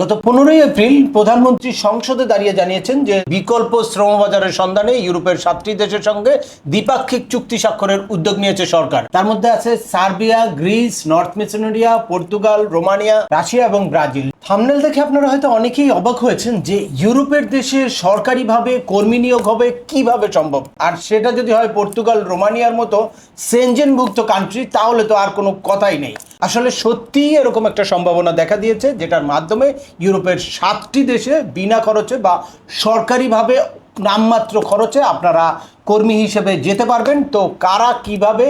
গত 15ই এপ্রিল প্রধানমন্ত্রী সংসদে দাঁড়িয়ে জানিয়েছেন যে বিকল্প শ্রম বাজারের সন্ধানে ইউরোপের 7টি দেশের সঙ্গে দ্বিপাক্ষিক চুক্তি স্বাক্ষরের উদ্যোগ নিয়েছে সরকার। তার মধ্যে আছে Serbia, Greece, North Macedonia, Portugal, Romania, Russia এবং ব্রাজিল। থাম্বনেল দেখে আপনারা হয়তো অনেকেই অবাক হয়েছেন যে ইউরোপের দেশে সরকারিভাবে কর্মী নিয়োগ হবে কিভাবে সম্ভব, আর সেটা যদি হয় পর্তুগাল, রোমানিয়ার মতো সেনজেনভুক্ত কান্ট্রি, তাহলে তো আর কোনো কথাই নেই। আসলে সত্যিই এরকম একটা সম্ভাবনা দেখা দিয়েছে, যেটার মাধ্যমে ইউরোপের 7টি দেশে বিনা খরচে বা সরকারিভাবে নামমাত্র খরচে আপনারা কর্মী হিসেবে যেতে পারবেন। তো কারা কিভাবে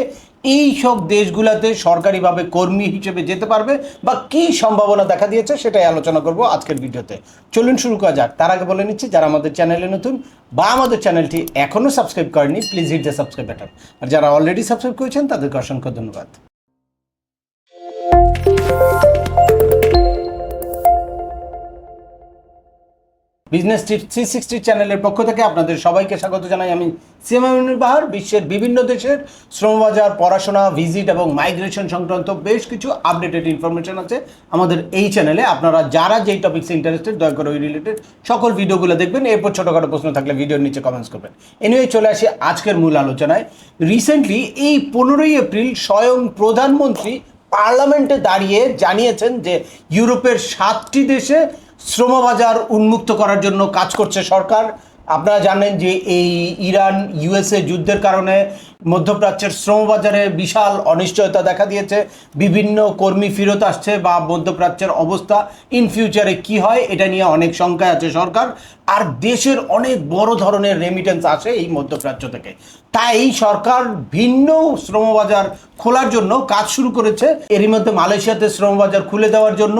এই সব দেশগুলোতে সরকারিভাবে কর্মী হিসেবে যেতে পারবে বা কি সম্ভাবনা দেখা দিয়েছে, সেটাই আলোচনা করব আজকের ভিডিওতে। চলুন শুরু করা যাক। তার আগে বলে নিচ্ছি, যারা আমাদের চ্যানেলে নতুন বা আমাদের চ্যানেলটি এখনও সাবস্ক্রাইব করেনি, please hit the subscribe button. আর যারা অলরেডি সাবস্ক্রাইব করেছেন তাদেরকে অসংখ্য ধন্যবাদ। বিজনেস টিপস 360 চ্যানেলের পক্ষ থেকে আপনাদের সবাইকে স্বাগত জানাই। আমি সিএম আমিনুল বাহার। বিশ্বের বিভিন্ন দেশের শ্রমবাজার, পড়াশোনা, ভিজিট এবং মাইগ্রেশন সংক্রান্ত বেশ কিছু আপডেটেড ইনফরমেশন আছে আমাদের এই চ্যানেলে। আপনারা যারা যেই টপিক্সে ইন্টারেস্টেড, দয়া করে ওই রিলেটেড সকল ভিডিওগুলো দেখবেন। এরপর ছোটোখাটো প্রশ্ন থাকলে ভিডিওর নিচে কমেন্টস করবেন। এনিওয়ে, চলে আসি আজকের মূল আলোচনায়। রিসেন্টলি এই 15ই এপ্রিল স্বয়ং প্রধানমন্ত্রী পার্লামেন্টে দাঁড়িয়ে জানিয়েছেন যে ইউরোপের 7টি দেশে শ্রমবাজার উন্মুক্ত করার জন্য কাজ করছে সরকার। আপনারা জানেন যে এই ইরান ইউএসএ যুদ্ধের কারণে মধ্যপ্রাচ্যের শ্রমবাজারে বিশাল অনিশ্চয়তা দেখা দিয়েছে। বিভিন্ন কর্মী ফেরত আসছে বা মধ্যপ্রাচ্যের অবস্থা ইন ফিউচারে কি হয় এটা নিয়ে অনেক শঙ্কায় আছে সরকার। আর দেশের অনেক বড় ধরনের রেমিটেন্স আসে এই মধ্যপ্রাচ্য থেকে। তাই সরকার ভিন্ন শ্রমবাজার খোলার জন্য কাজ শুরু করেছে। এরই মধ্যে মালয়েশিয়াতে শ্রমবাজার খুলে দেওয়ার জন্য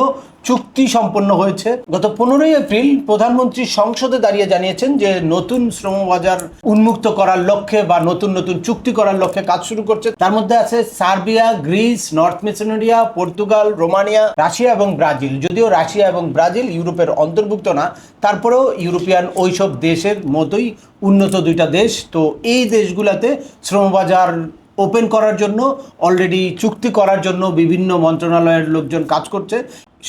চুক্তি সম্পন্ন হয়েছে। গত 15ই এপ্রিল প্রধানমন্ত্রী সংসদে দাঁড়িয়ে জানিয়েছেন যে নতুন শ্রমবাজার উন্মুক্ত করার লক্ষ্যে বা নতুন নতুন চুক্তি করার লক্ষ্যে কাজ শুরু করছে। তার মধ্যে আছে Serbia, Greece, North Macedonia, Portugal, Romania, Russia এবং ব্রাজিল। যদিও রাশিয়া এবং ব্রাজিল ইউরোপের অন্তর্ভুক্ত না, তারপরেও ইউরোপিয়ান ওইসব দেশের মতোই উন্নত দুইটা দেশ। তো এই দেশগুলোতে শ্রমবাজার ওপেন করার জন্য অলরেডি চুক্তি করার জন্য বিভিন্ন মন্ত্রণালয়ের লোকজন কাজ করছে।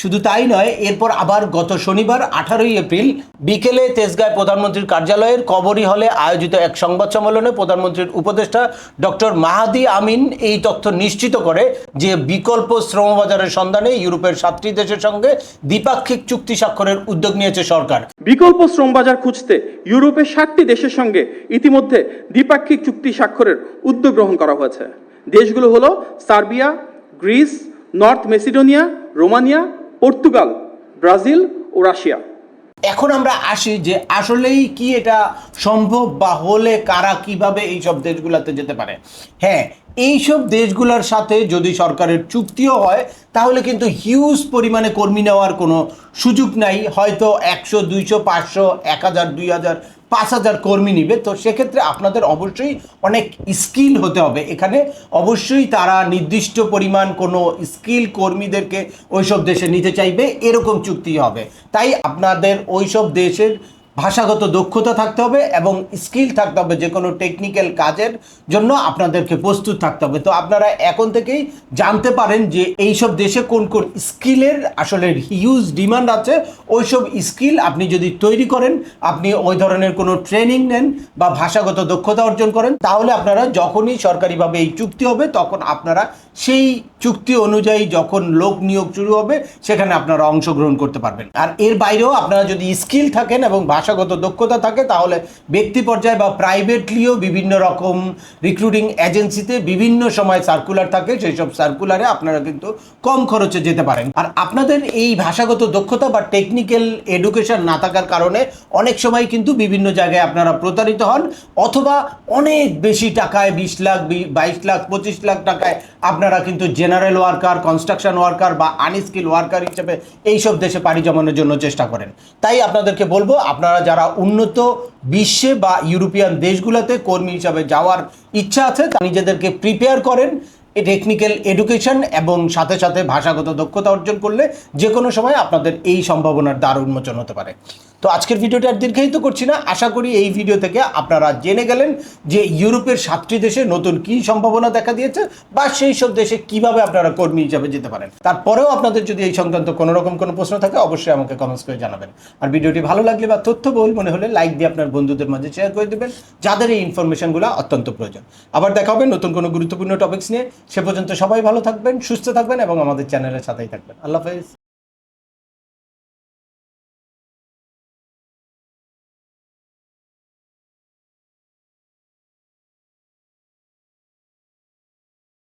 শুধু তাই নয়, এরপর আবার গত শনিবার 18ই এপ্রিল বিকেলে তেজগাঁয় প্রধানমন্ত্রীর কার্যালয়ের কবরী হলে আয়োজিত এক সংবাদ সম্মেলনে প্রধানমন্ত্রীর উপদেষ্টা ডক্টর মাহাদি আমিন এই তথ্য নিশ্চিত করে যে বিকল্প শ্রমবাজারের সন্ধানে ইউরোপের 7টি দেশের সঙ্গে দ্বিপাক্ষিক চুক্তি স্বাক্ষরের উদ্যোগ নিয়েছে সরকার। বিকল্প শ্রমবাজার খুঁজতে ইউরোপের 7টি দেশের সঙ্গে ইতিমধ্যে দ্বিপাক্ষিক চুক্তি স্বাক্ষরের উদ্যোগ গ্রহণ করা হয়েছে। দেশগুলো হলো Serbia, Greece, North Macedonia, Romania, Portugal, Brazil ও রাশিয়া। এখন আমরা আসি যে আসলেই কি এটা সম্ভব, বা হলে কারা কিভাবে এইসব দেশগুলোতে যেতে পারে। হ্যাঁ, এইসব দেশগুলোর সাথে যদি সরকারের চুক্তিও হয় তাহলে কিন্তু হিউজ পরিমাণে কর্মী নেওয়ার কোনো সুযোগ নাই। হয়তো 100, 200, 500, 1000, 2000, 5000 কর্মী নিবে। তো সেক্ষেত্রে আপনাদের অবশ্যই অনেক স্কিল হতে হবে। এখানে অবশ্যই তারা নির্দিষ্ট পরিমাণ কোনো স্কিল কর্মীদেরকে ওইসব দেশে নিতে চাইবে, এরকম চুক্তি হবে। তাই আপনাদের ওইসব দেশের ভাষাগত দক্ষতা থাকতে হবে এবং স্কিল থাকতে হবে। যে কোনো টেকনিক্যাল কাজের জন্য আপনাদেরকে প্রস্তুত থাকতে হবে। তো আপনারা এখন থেকেই জানতে পারেন যে এইসব দেশে কোন কোন স্কিলের আসলে হিউজ ডিমান্ড আছে। ওইসব স্কিল আপনি যদি তৈরি করেন, আপনি ওই ধরনের কোনো ট্রেনিং নেন বা ভাষাগত দক্ষতা অর্জন করেন, তাহলে আপনারা যখনই সরকারিভাবে এই চুক্তি হবে তখন আপনারা সেই চুক্তি অনুযায়ী যখন লোক নিয়োগ শুরু হবে সেখানে আপনারা অংশগ্রহণ করতে পারবেন। আর এর বাইরেও আপনারা যদি স্কিল থাকেন এবং ভাষাগত দক্ষতা থাকে, তাহলে ব্যক্তি পর্যায়ে বা প্রাইভেটলিও বিভিন্ন রকম রিক্রুটিং এজেন্সিতে বিভিন্ন সময় সার্কুলার থাকে। সেই সব সার্কুলারে আপনারা কিন্তু কম খরচে যেতে পারেন। আর আপনাদের এই ভাষাগত দক্ষতা বা টেকনিক্যাল এডুকেশন না থাকার কারণে অনেক সময় কিন্তু বিভিন্ন জায়গায় আপনারা প্রতারিত হন, অথবা অনেক বেশি টাকায় 20 লাখ, 22 লাখ, 25 লাখ টাকায় আপনারা কিন্তু জেনারেল ওয়ার্কার, কনস্ট্রাকশন ওয়ার্কার বা আনস্কিল ওয়ার্কার হিসেবে এইসব দেশে পাড়ি জমানোর জন্য চেষ্টা করেন। তাই আপনাদেরকে বলবো, আপনারা যারা উন্নত বিশ্বে বা ইউরোপিয়ান দেশগুলোতে কর্মী হিসাবে যাওয়ার ইচ্ছা আছে, তা নিজেদেরকে প্রিপেয়ার করেন টেকনিক্যাল এডুকেশন এবং সাথে সাথে ভাষাগত দক্ষতা অর্জন করলে যে কোনো সময় আপনাদের এই সম্ভাবনার দ্বার উন্মোচন হতে পারে। তো আজকের ভিডিওটা আর দীর্ঘায়িত করছি না, আশা করি এই ভিডিও থেকে আপনারা জেনে গেলেন যে ইউরোপের 7টি দেশে নতুন কী সম্ভাবনা দেখা দিয়েছে বা সেই সব দেশে কিভাবে আপনারা কর্মী হিসাবে যেতে পারেন। তারপরেও আপনাদের যদি এই সংক্রান্ত কোনো রকম কোনো প্রশ্ন থাকে অবশ্যই আমাকে কমেন্টস করে জানাবেন। আর ভিডিওটি ভালো লাগলে বা তথ্যবহুল মনে হলে লাইক দিয়ে আপনার বন্ধুদের মাঝে শেয়ার করে দেবেন যাদের এই ইনফরমেশনগুলো অত্যন্ত প্রয়োজন। আবার দেখা হবে নতুন কোনো গুরুত্বপূর্ণ টপিকস নিয়ে। সে পর্যন্ত সবাই ভালো থাকবেন, সুস্থ থাকবেন এবং আমাদের চ্যানেলের সাথেই থাকবেন। আল্লাহ হাফেজ।